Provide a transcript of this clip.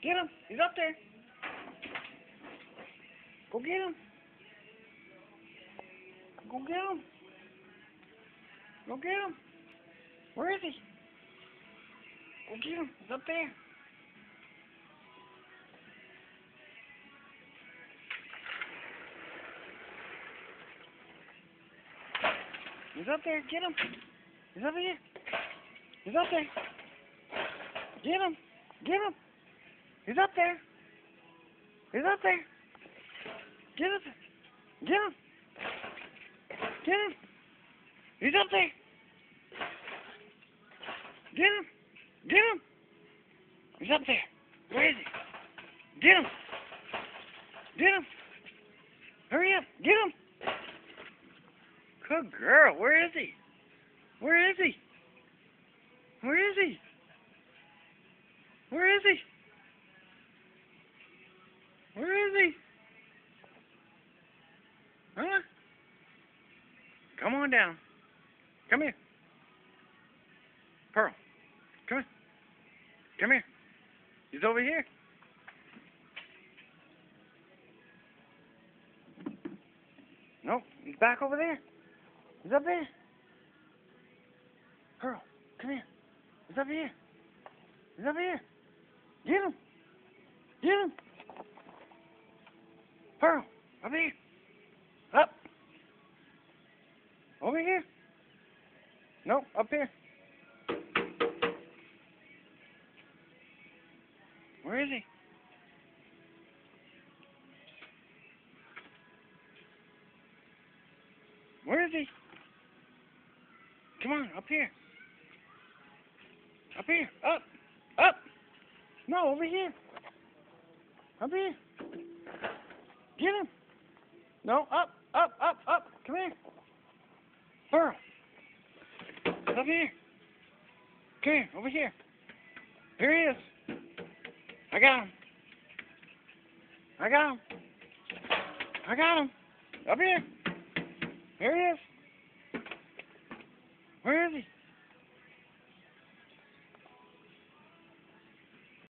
Get him. He's up there. Go get him. Go get him. Go get him. Where is he? Go get him. He's up there. He's up there. Get him. He's up here. He's up there. Get him. Get him. He's up there. He's up there. Get him. Get him. Get him. He's up there. Get him. Get him. He's up there. Where is he? Get him. Get him. Hurry up. Get him. Good girl. Where is he? Where is he? Where is he? Where is he? Where is he? Huh? Come on down. Come here. Pearl. Come here. Come here. He's over here. Nope. He's back over there. He's up there. Pearl, come here. He's up here. He's up here. Get him. Get him. Pearl, up here. Up. Over here. Nope, up here. Where is he? Where is he? Come on, up here. Up here. Up. Up. No, over here. Up here. Get him. No, up, up, up, up. Come here. Pearl. Up here. Come here, over here. Here he is. I got him. I got him. I got him. Up here. Here he is.